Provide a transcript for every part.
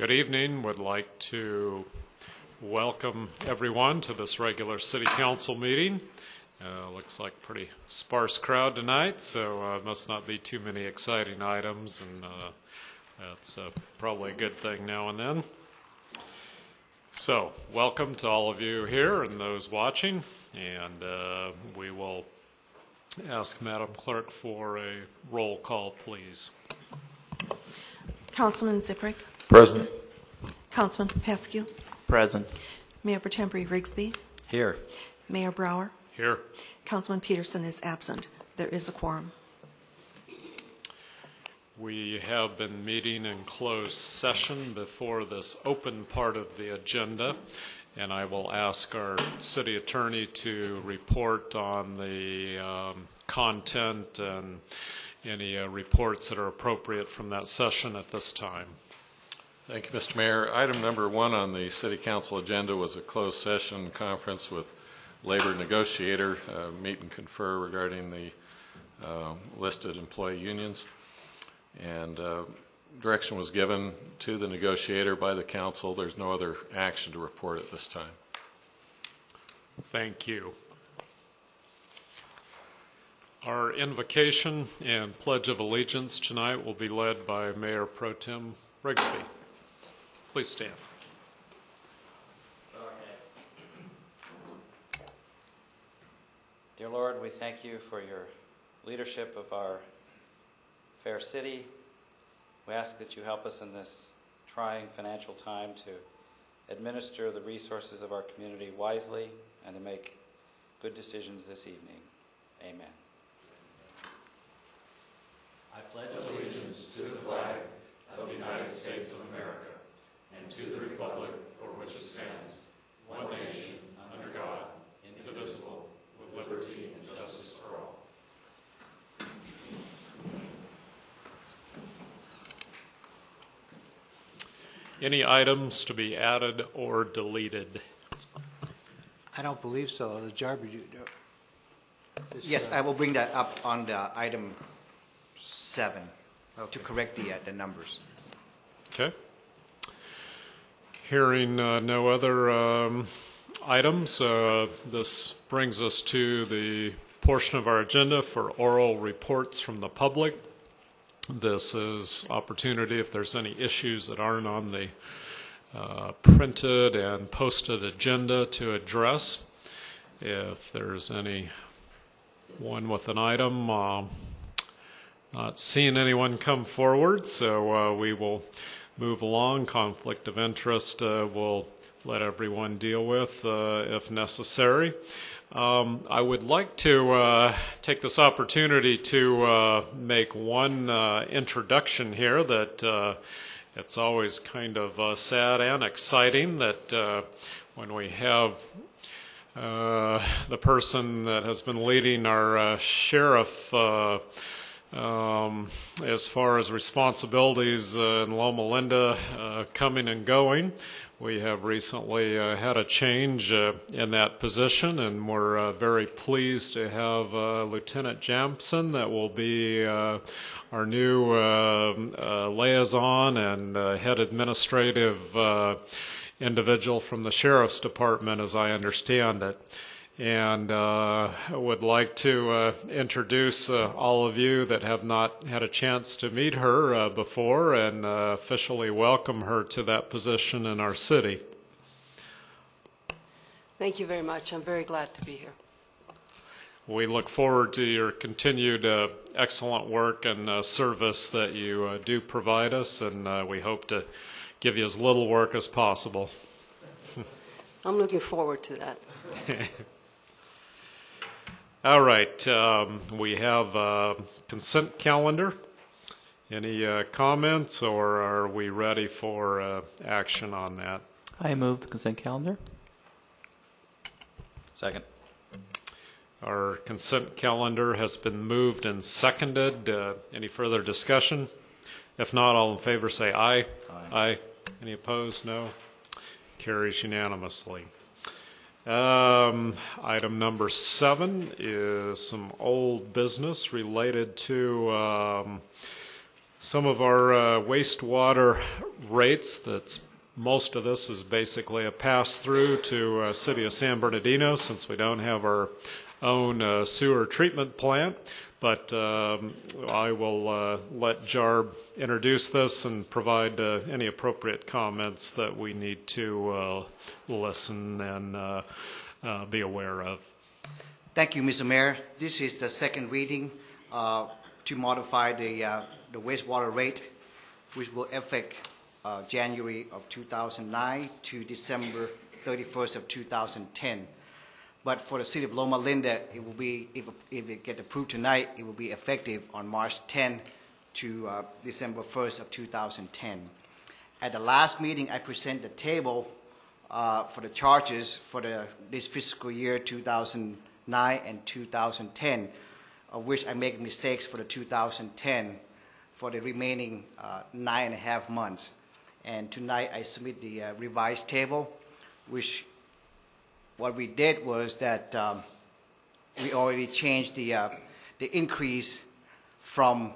Good evening. Would like to welcome everyone to this regular City Council meeting. Looks like a pretty sparse crowd tonight, so must not be too many exciting items, and that's probably a good thing now and then. So, welcome to all of you here and those watching, and we will ask Madam Clerk for a roll call, please. Councilman Ziprick. Present. Councilman Pascu. Present. Mayor Protemporary Rigsby. Here. Mayor Brower. Here. Councilman Peterson is absent. There is a quorum. We have been meeting in closed session before this open part of the agenda, and I will ask our city attorney to report on the content and any reports that are appropriate from that session at this time. Thank you, Mr. Mayor. Item number 1 on the City Council agenda was a closed session conference with labor negotiator, meet and confer regarding the listed employee unions. And direction was given to the negotiator by the council. There's no other action to report at this time. Thank you. Our invocation and Pledge of Allegiance tonight will be led by Mayor Pro Tem Rigsby. Please stand. Dear Lord, we thank you for your leadership of our fair city. We ask that you help us in this trying financial time to administer the resources of our community wisely and to make good decisions this evening. Amen. I pledge allegiance to the flag of the United States of America and to the republic for which it stands, one nation, under God, indivisible, with liberty and justice for all. Any items to be added or deleted? I don't believe so. The Jarvis, Yes, I will bring that up on the item 7 to correct the numbers. Okay. Hearing no other items, this brings us to the portion of our agenda for oral reports from the public. This is opportunity if there's any issues that aren't on the printed and posted agenda to address. If there's anyone with an item, not seeing anyone come forward, so we will move along. Conflict of interest we'll let everyone deal with if necessary. I would like to take this opportunity to make one introduction here that it's always kind of sad and exciting that when we have the person that has been leading our sheriff as far as responsibilities in Loma Linda coming and going. We have recently had a change in that position, and we're very pleased to have Lieutenant Jampson that will be our new liaison and head administrative individual from the Sheriff's Department, as I understand it. And I would like to introduce all of you that have not had a chance to meet her before and officially welcome her to that position in our city. Thank you very much. I'm very glad to be here. We look forward to your continued excellent work and service that you do provide us, and we hope to give you as little work as possible. I'm looking forward to that. All right, we have a consent calendar. Any comments, or are we ready for action on that? I move the consent calendar. Second. Our consent calendar has been moved and seconded. Any further discussion? If not, all in favor say aye. Aye. Any opposed? No. Carries unanimously. Item number 7 is some old business related to some of our wastewater rates. Most of this is basically a pass-through to City of San Bernardino, since we don't have our own sewer treatment plant. But I will let Jarb introduce this and provide any appropriate comments that we need to listen and be aware of. Thank you, Mr. Mayor. This is the second reading to modify the wastewater rate, which will affect January of 2009 to December 31st of 2010. But for the city of Loma Linda, it will be, if it get approved tonight, it will be effective on March 10 to December 1st of 2010. At the last meeting, I presented the table for the charges for this fiscal year 2009 and 2010, of which I make mistakes for the 2010 for the remaining 9.5 months. And tonight I submit the revised table, which what we did was that we already changed the increase from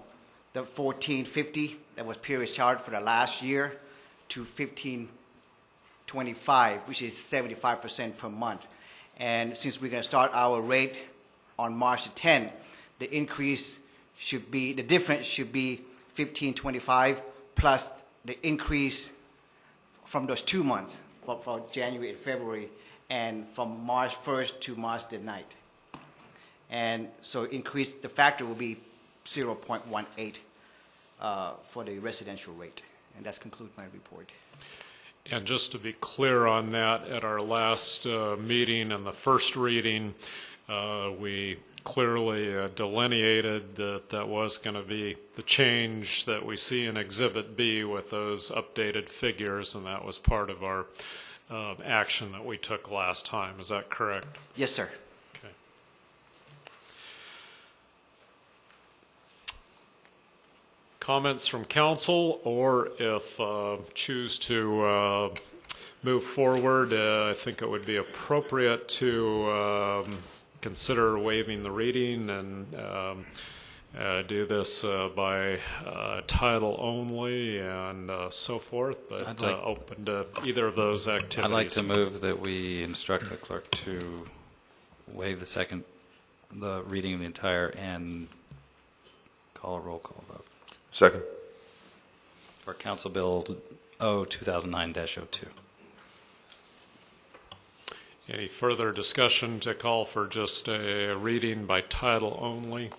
the $14.50 that was period charged for the last year to $15.25, which is 75% per month. And since we're going to start our rate on March 10, the increase should be, the difference should be $15.25 plus the increase from those 2 months, for January and February, and from March 1st to March the 9th. And so increase, the factor will be 0.18 for the residential rate. And that concludes my report. And just to be clear on that, at our last meeting and the first reading, we clearly delineated that that was going to be the change that we see in Exhibit B with those updated figures, and that was part of our action that we took last time. Is that correct? Yes, sir. Okay. Comments from council, or if choose to move forward, I think it would be appropriate to consider waiving the reading and do this by title only and so forth, but open to either of those activities. I'd like to move that we instruct the clerk to waive the reading of the entire and call a roll call vote. Second. For Council Bill 2009-02. Any further discussion to call for just a reading by title only?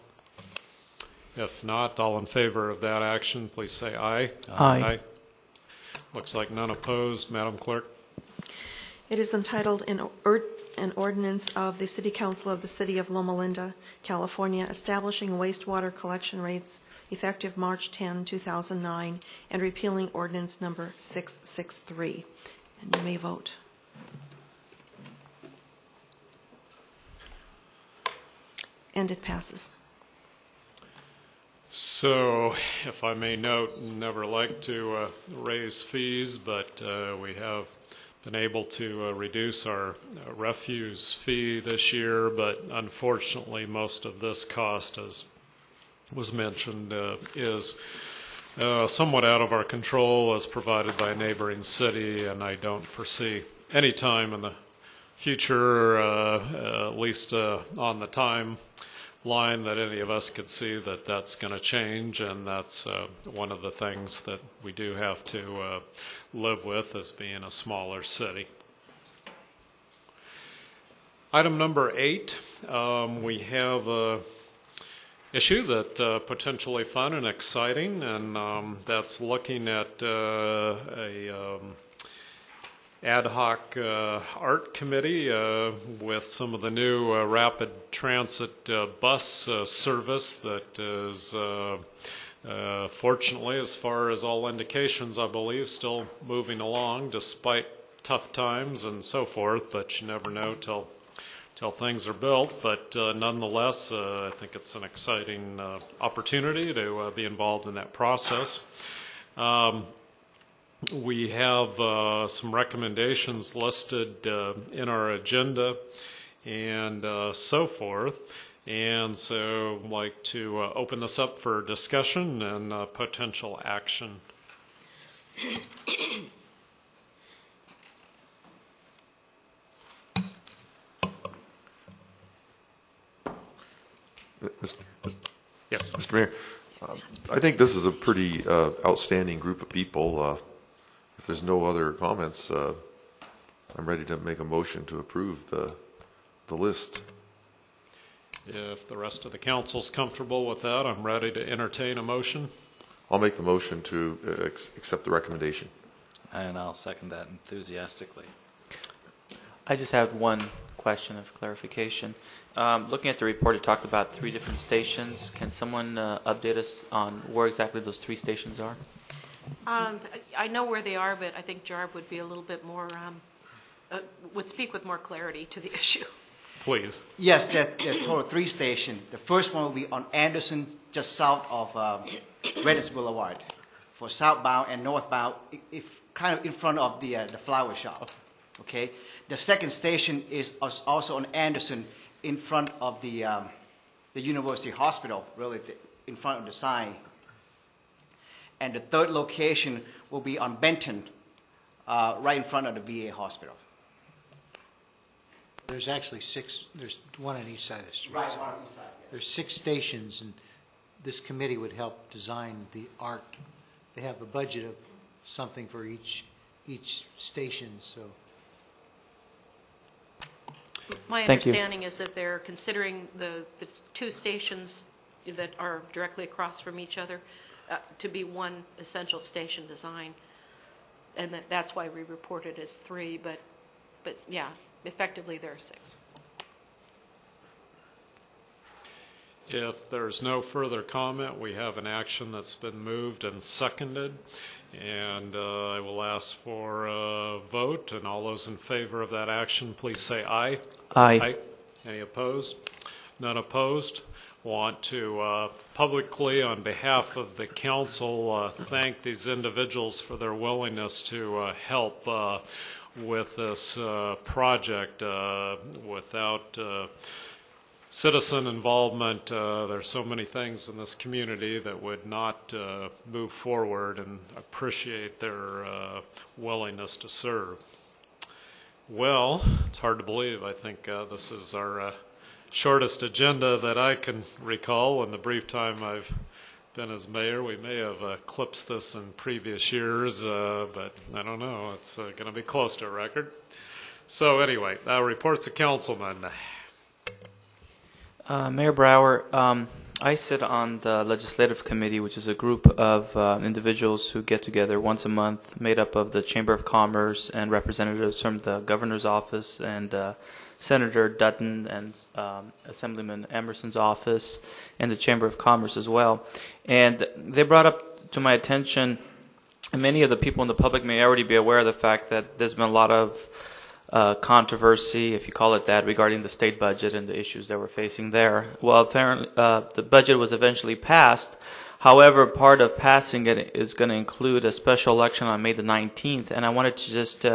If not, all in favor of that action, please say aye. Aye. Looks like none opposed. Madam Clerk? It is entitled an ordinance of the City Council of the City of Loma Linda, California, establishing wastewater collection rates effective March 10, 2009, and repealing ordinance number 663. And you may vote. And it passes. So, if I may note, never like to raise fees, but we have been able to reduce our refuse fee this year, but unfortunately most of this cost, as was mentioned, is somewhat out of our control, as provided by a neighboring city, and I don't foresee any time in the future, at least on the time line, that any of us could see that that's going to change, and that's one of the things that we do have to live with as being a smaller city. Item number 8, we have a issue that potentially fun and exciting, and that's looking at a ad hoc art committee with some of the new rapid transit bus service that is fortunately, as far as all indications, I believe, still moving along despite tough times and so forth, but you never know till things are built. But nonetheless, I think it's an exciting opportunity to be involved in that process. We have some recommendations listed in our agenda and so forth. And so I'd like to open this up for discussion and potential action. Yes. Mr. Mayor, I think this is a pretty outstanding group of people. If there's no other comments, I'm ready to make a motion to approve the list. If the rest of the council's comfortable with that, I'm ready to entertain a motion. I'll make the motion to accept the recommendation. And I'll second that enthusiastically. I just have one question of clarification. Looking at the report, it talked about 3 different stations. Can someone update us on where exactly those 3 stations are? I know where they are, but I think Jarb would be a little bit more, would speak with more clarity to the issue. Please. Yes, there's total 3 stations. The first one will be on Anderson, just south of Redditch Boulevard. For southbound and northbound, if kind of in front of the flower shop. Okay. The second station is also on Anderson, in front of the University Hospital, really in front of the sign. And the third location will be on Benton, right in front of the VA hospital. There's actually 6, there's one on each side of the street. Right, one on each side, yes. There's 6 stations, and this committee would help design the arc. They have a budget of something for each station, so. My understanding is that they're considering the 2 stations that are directly across from each other to be one essential station design. And that's why we report it as 3, but yeah, effectively there are 6. If there's no further comment, we have an action that's been moved and seconded, and I will ask for a vote, and all those in favor of that action, please say aye. Aye. Any opposed? None opposed? Want to publicly, on behalf of the council, thank these individuals for their willingness to help with this project. Without citizen involvement, there's so many things in this community that would not move forward, and appreciate their willingness to serve. Well, it's hard to believe. I think this is our shortest agenda that I can recall in the brief time I've been as mayor. We may have eclipsed this in previous years, but I don't know. It's going to be close to a record. So anyway, reports of councilmen. Mayor Brower, I sit on the Legislative Committee, which is a group of individuals who get together once a month, made up of the Chamber of Commerce and representatives from the Governor's Office and Senator Dutton and Assemblyman Emerson's office and the Chamber of Commerce as well. And they brought up to my attention, and many of the people in the public may already be aware of the fact that there's been a lot of controversy, if you call it that, regarding the state budget and the issues that we're facing there. Well, apparently the budget was eventually passed. However, part of passing it is going to include a special election on May the 19th, and I wanted to just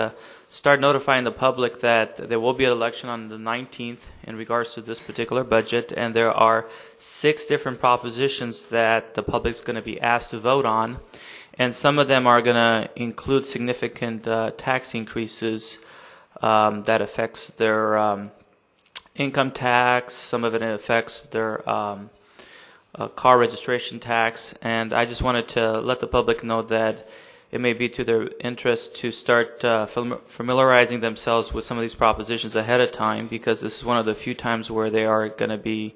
start notifying the public that there will be an election on the 19th in regards to this particular budget, and there are 6 different propositions that the public's going to be asked to vote on, and some of them are going to include significant tax increases that affects their income tax. Some of it affects their car registration tax, and I just wanted to let the public know that it may be to their interest to start familiarizing themselves with some of these propositions ahead of time, because this is one of the few times where they are going to be,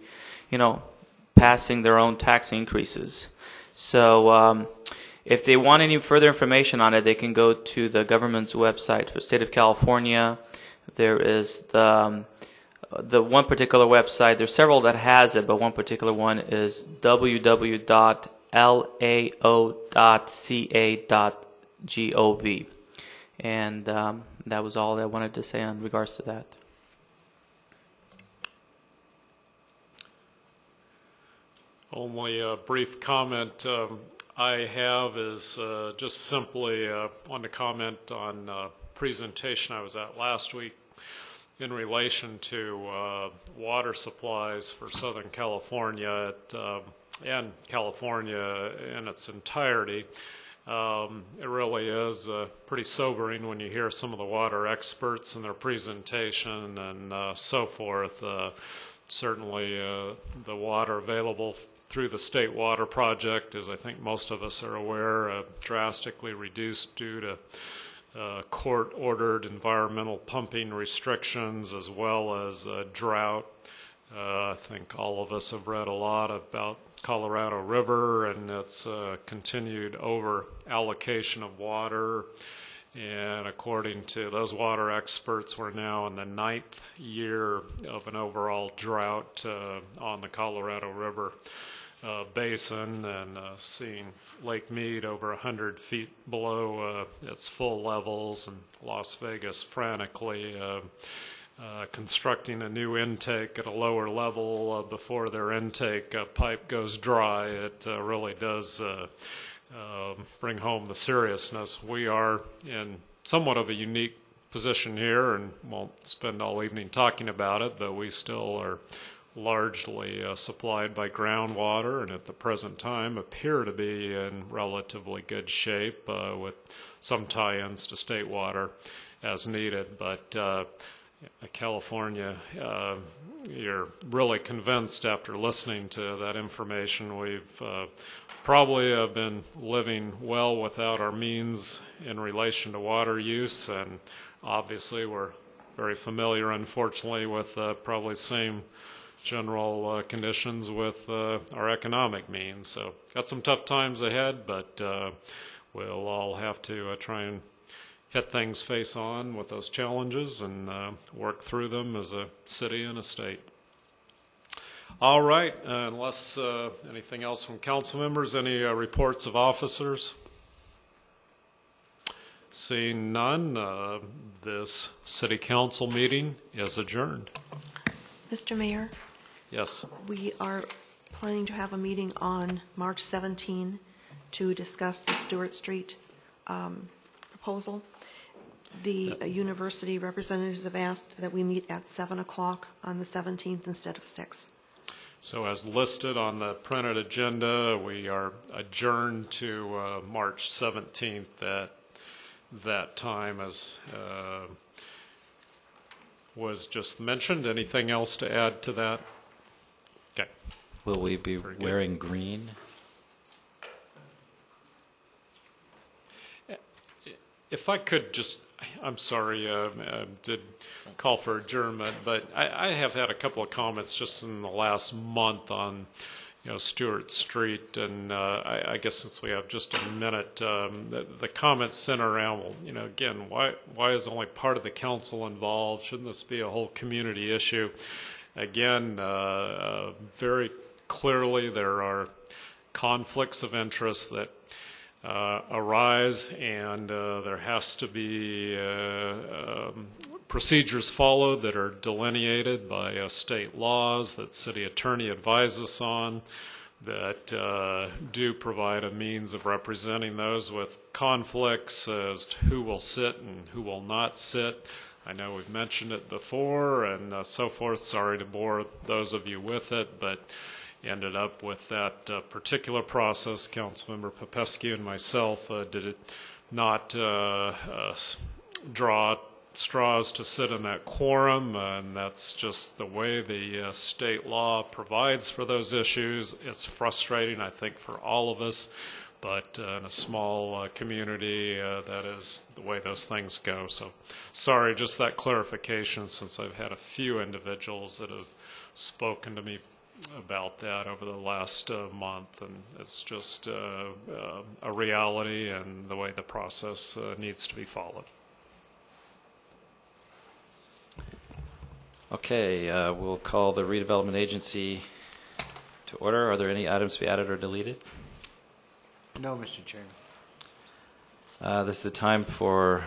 passing their own tax increases. So if they want any further information on it, they can go to the government's website for the state of California. There is the one particular website. There's several that has it, but one particular one is www.lao.ca.gov. And that was all I wanted to say in regards to that. Only a brief comment I have is just simply want to comment on a presentation I was at last week in relation to water supplies for Southern California and California in its entirety. It really is pretty sobering when you hear some of the water experts and their presentation and so forth. Certainly the water available through the State Water Project, as I think most of us are aware, drastically reduced due to court-ordered environmental pumping restrictions as well as drought. I think all of us have read a lot about Colorado River and its continued over-allocation of water. And according to those water experts, we're now in the 9th year of an overall drought on the Colorado River basin, and seeing Lake Mead over 100 feet below its full levels, and Las Vegas frantically constructing a new intake at a lower level before their intake pipe goes dry. It really does bring home the seriousness. We are in somewhat of a unique position here, and won't spend all evening talking about it, but we still are largely supplied by groundwater, and at the present time appear to be in relatively good shape with some tie-ins to state water as needed. But California, you're really convinced after listening to that information we've probably been living well without our means in relation to water use, and obviously we're very familiar, unfortunately, with probably the same general conditions with our economic means. So got some tough times ahead, but we'll all have to try and hit things face on with those challenges and work through them as a city and a state. All right, unless anything else from council members, any reports of officers? Seeing none, this city council meeting is adjourned. Mr. Mayor? Yes. We are planning to have a meeting on March 17 to discuss the Stewart Street proposal. The university representatives have asked that we meet at 7 o'clock on the 17th instead of 6. So as listed on the printed agenda, we are adjourned to March 17th at that time, as was just mentioned. Anything else to add to that? Okay. Will we be wearing green? If I could just, I'm sorry, I did call for adjournment, but I have had a couple of comments just in the last month on, Stewart Street, and I guess since we have just a minute, the comments center around, well, again, why is only part of the council involved? Shouldn't this be a whole community issue? Again, very clearly there are conflicts of interest that arise, and there has to be procedures followed that are delineated by state laws that city attorney advises us on, that do provide a means of representing those with conflicts as to who will sit and who will not sit. I know we've mentioned it before and so forth. Sorry to bore those of you with it, but ended up with that particular process. Councilmember Popescu and myself did it not draw straws to sit in that quorum, and that's just the way the state law provides for those issues. It's frustrating, I think, for all of us, but in a small community, that is the way those things go. So sorry, just that clarification, since I've had a few individuals that have spoken to me about that over the last month, and it's just a reality and the way the process needs to be followed. Okay, we'll call the redevelopment agency to order. Are there any items to be added or deleted? No, Mr. Chairman. This is the time for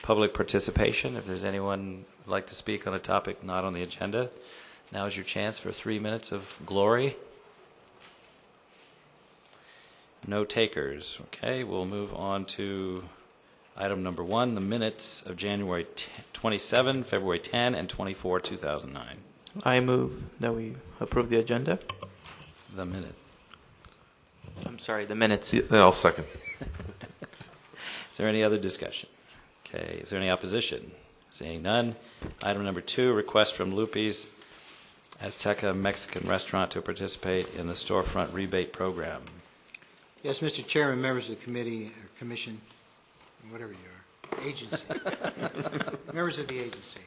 public participation. If there's anyone who'd like to speak on a topic not on the agenda, now is your chance for 3 minutes of glory. No takers. Okay, we'll move on to Item number 1, the minutes of January 27, February 10, and 24, 2009. I move that we approve the agenda. The minute. I'm sorry, the minutes. Yeah, I'll second. Is there any other discussion? Okay, is there any opposition? Seeing none. Item number 2, request from Lupe's Azteca Mexican Restaurant to participate in the storefront rebate program. Yes, Mr. Chairman, members of the committee, or commission, whatever you are, agency, members of the agency.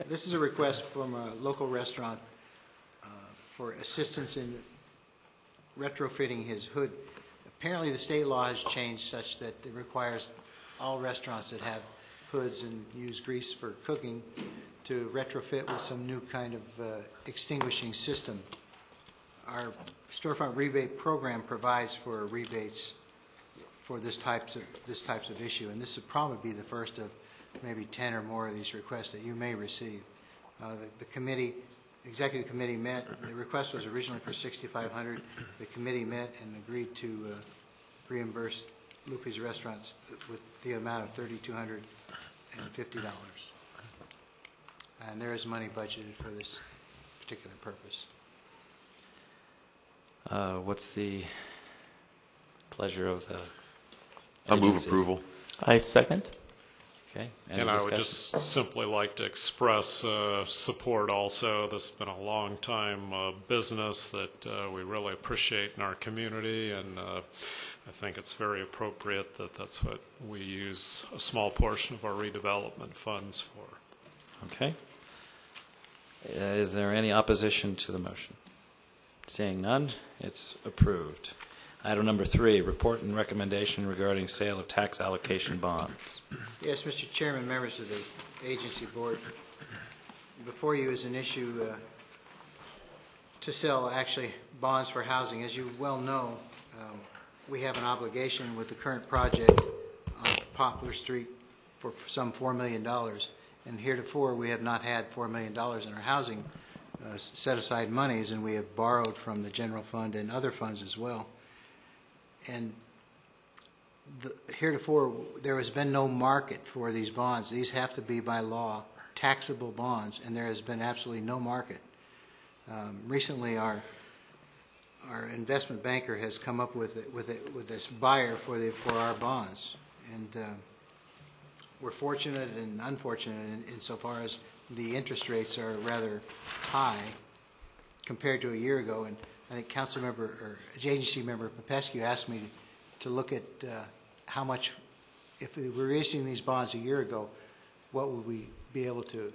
This is a request from a local restaurant for assistance in retrofitting his hood. Apparently, the state law has changed such that it requires all restaurants that have hoods and use grease for cooking to retrofit with some new kind of extinguishing system. Our storefront rebate program provides for rebates for this types of issue, and this would probably be the first of maybe 10 or more of these requests that you may receive. The executive committee met. The request was originally for $6,500. The committee met and agreed to reimburse Lupe's Restaurants with the amount of $3,250. And there is money budgeted for this particular purpose. What's the pleasure of the I move agency? approval. I second. Okay. Any And I would discussion? just simply like to express support also. This has been a long time business that we really appreciate in our community, and I think it's very appropriate that that's what we use a small portion of our redevelopment funds for. Okay. Is there any opposition to the motion? Seeing none, it's approved. Item number 3, report and recommendation regarding sale of tax allocation bonds. Yes, Mr. Chairman, members of the agency board, before you is an issue to sell actually bonds for housing. As you well know, we have an obligation with the current project on Poplar Street for some $4 million. And heretofore, we have not had $4 million in our housing set-aside monies, and we have borrowed from the general fund and other funds as well. And heretofore, there has been no market for these bonds. These have to be, by law, taxable bonds, and there has been absolutely no market. Recently, our investment banker has come up with this buyer for our bonds, and we're fortunate and unfortunate insofar as the interest rates are rather high compared to a year ago. And I think agency member Popescu asked me to look at how much, if we were issuing these bonds a year ago, what would we be able to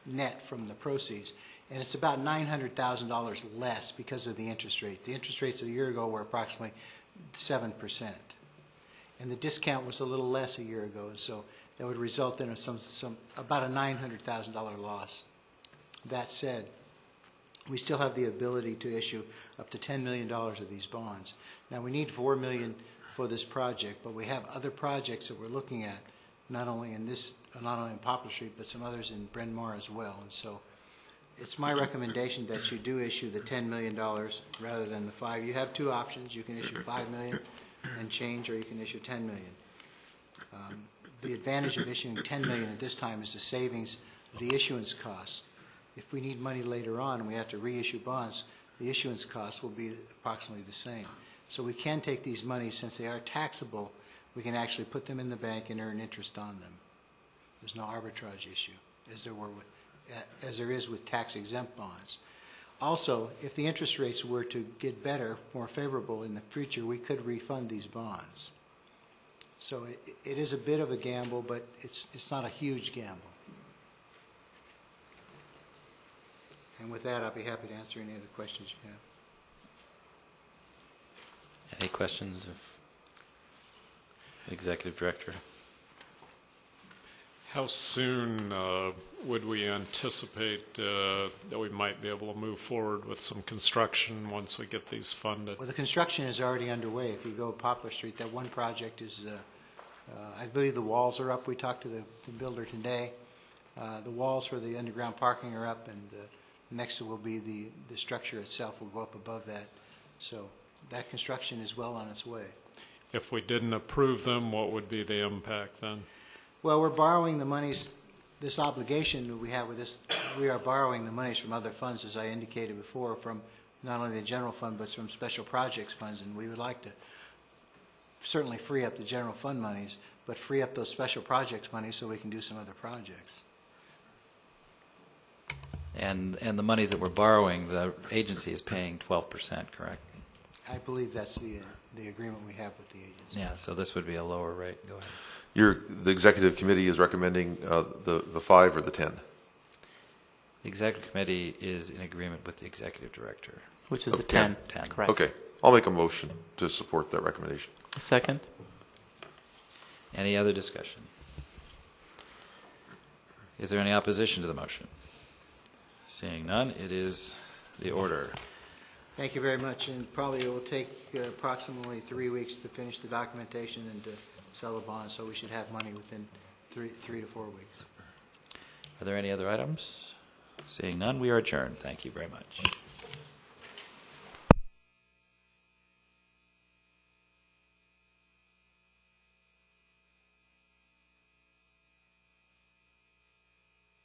net from the proceeds. And it's about $900,000 less because of the interest rate. The interest rates a year ago were approximately 7%. And the discount was a little less a year ago, so that would result in about a $900,000 loss. That said, we still have the ability to issue up to $10 million of these bonds. Now, we need $4 million for this project, but we have other projects that we're looking at, not only in Poplar Street, but some others in Bryn Mawr as well. And so it's my recommendation that you do issue the $10 million rather than the 5. You have two options. You can issue $5 million and change, or you can issue $10 million. The advantage of issuing $10 million at this time is the savings of the issuance costs. If we need money later on and we have to reissue bonds, the issuance costs will be approximately the same. So we can take these monies, since they are taxable, we can actually put them in the bank and earn interest on them. There's no arbitrage issue, as there is with tax-exempt bonds. Also, if the interest rates were to get better, more favorable in the future, we could refund these bonds. So it is a bit of a gamble, but it's not a huge gamble. And with that, I'll be happy to answer any other questions you have. Any questions of the Executive Director? How soon would we anticipate that we might be able to move forward with some construction once we get these funded? Well, the construction is already underway. If you go Poplar Street, that one project is, I believe the walls are up. We talked to the builder today. The walls for the underground parking are up, and next will be the structure itself will go up above that. So that construction is well on its way. if we didn't approve them, what would be the impact then? Well, we're borrowing the monies, this obligation that we have with this, we are borrowing the monies from other funds, as I indicated before, from not only the general fund, but from special projects funds, and we would like to certainly free up the general fund monies, but free up those special projects monies so we can do some other projects. And the monies that we're borrowing, the agency is paying 12%, correct? I believe that's the agreement we have with the agency. Yeah, so this would be a lower rate. Go ahead. The executive committee is recommending the 5 or the 10? The executive committee is in agreement with the executive director. Which is the 10. 10. Correct. Okay, I'll make a motion to support that recommendation. Second. Any other discussion? Is there any opposition to the motion? Seeing none, it is the order. Thank you very much, and probably it will take approximately 3 weeks to finish the documentation and to sell the bond, so we should have money within 3 to 4 weeks. Are there any other items? Seeing none, we are adjourned. Thank you very much.